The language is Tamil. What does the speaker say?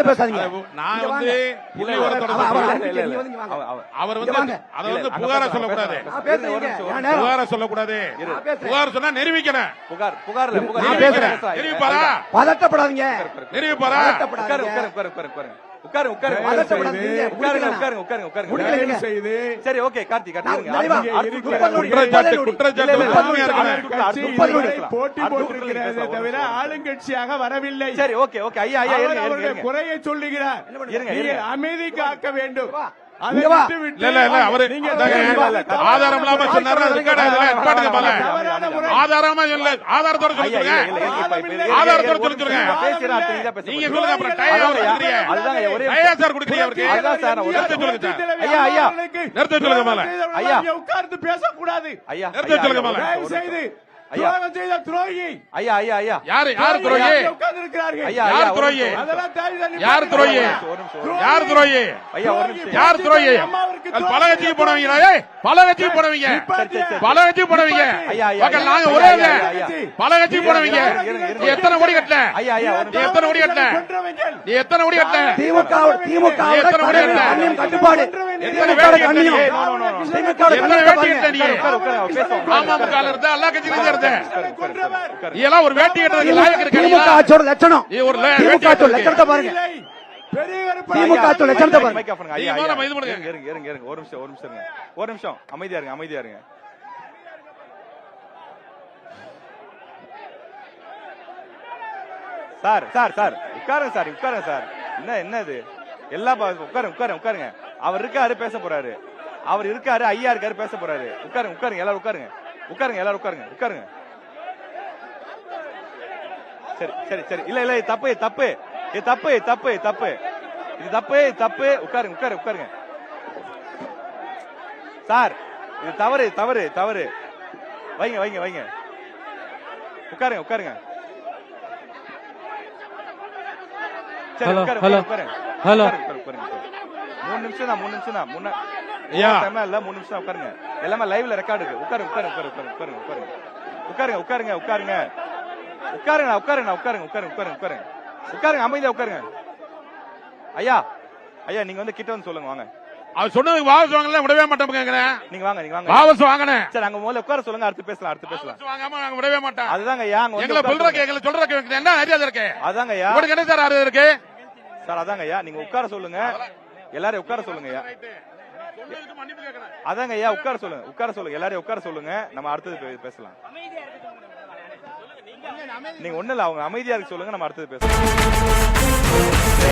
வார்த்தை பேசாதீங்க. நான் வந்து அவர் வந்து அதை வந்து புகார சொல்லக்கூடாது. புகார சொல்லக்கூடாது. புகார் சொன்னா நிரூபிக்கிறேன். புகார் நிரூபிப்பாரா? பதட்டப்படாதீங்க. நிரூபிப்பாரா? சரி, ஓகே. கார்த்திக் போட்டி போட்டிருக்கிறதே தவிர ஆளுங்கட்சியாக வரவில்லை. சரி, ஓகே. ஐயா குறையை சொல்லுகிறார். அமைதி காக்க வேண்டும். ஆதாரம் இல்லாம சொன்னாரு. ஆதாரமா இல்ல, ஆதாரத்தோட சொல்லுங்க. ஆதாரத்தோட சொல்லுங்க. நீங்க சொல்லுங்க. அப்புறம் சார் கொடுக்குறீங்க அவருக்கு. ஐயா நிறுத்த சொல்லுங்க மேல. ஐயா உட்கார்ந்து பேசக்கூடாது. ஐயா நிறுத்த சொல்லுங்க மேல. செய்து துரோகம் செய்த துரோகி. ஐயா யாரு துரோகி? யார் துரோகி? யார் துரோகி? யார் துரோகி? யார் துரோகி? பல கட்சிக்கு போனவங்க. பல கட்சிக்கு போனவங்க. பல கட்சிக்கு போனவங்க. நாங்க ஒரே பல கட்சிக்கு போனவங்க. நீ எத்தனை கோடி கட்டல? நீ எத்தனை கோடி கட்டல? நீ எத்தனை கோடி கட்டல? திமுக எத்தனை கோடி கட்டல? கட்டுப்பாடு எத்தனை வேட்டி கட்டல? எத்தனை வேட்டி கட்டல? நீ அமமுக இருந்தா எல்லா கட்சியிலும் இருந்த இதெல்லாம் ஒரு வேட்டி கட்டுறதுக்கு லாயக்கு இருக்கு. திமுக ஆட்சியோட லட்சணம். ஒரு திமுக ஆட்சியோட லட்சணத்தை பாருங்க. திமுக ஆட்சியோட லட்சணத்தை பாருங்க. ஒரு நிமிஷம் அமைதியா இருங்க. சார் உட்காருங்க சார். என்ன இது எல்லா உட்காருங்க. அவர் இருக்காரு, பேச போறாரு. அவர் இருக்காரு, ஐயா இருக்காரு, பேச போறாரு. உட்காருங்க எல்லாரும் உட்காருங்க. சரி. இல்ல தப்பு. இது தப்பு. உட்காருங்க. சார், இது தவறு. வைங்க. உட்காருங்க. சரி, உட்காருங்க. 3 நிமிஷம் தான். 3 நிமிஷம் உட்காருங்க. எல்லாமே லைவ்ல ரெக்கார்டு இருக்கு. உட்காருங்க. அமைதியா உட்காருங்க. ஐயா நீங்க வந்து கிட்ட வந்து சொல்லுங்க. வாங்க. அவர் சொன்னதுக்கு வாபஸ் வாங்கல, விடவே மாட்டேன். நீங்க வாங்க. வாபஸ் வாங்கினேன். சரி, அங்க முதல்ல உட்கார சொல்லுங்க. அடுத்து பேசலாம். வாங்காம நாங்க விடவே மாட்டோம். அதுதாங்க ஐயா. எங்களை சொல்றதுக்கு என்ன அறியாத இருக்கு? அதாங்க ஐயா. உங்களுக்கு என்ன சார் அறியாத இருக்கு? சார் அதாங்க ஐயா, நீங்க உட்கார சொல்லுங்க. எல்லாரும் உட்கார சொல்லுங்க ஐயா. அதாங்க ஐயா, உட்கார சொல்லுங்க. எல்லாரும் உட்கார சொல்லுங்க. நம்ம அடுத்தது பேசலாம். நீங்க ஒண்ணு இல்ல, அவங்க அமைதியா இருக்க சொல்லுங்க. நம்ம அடுத்தது பேசலாம்.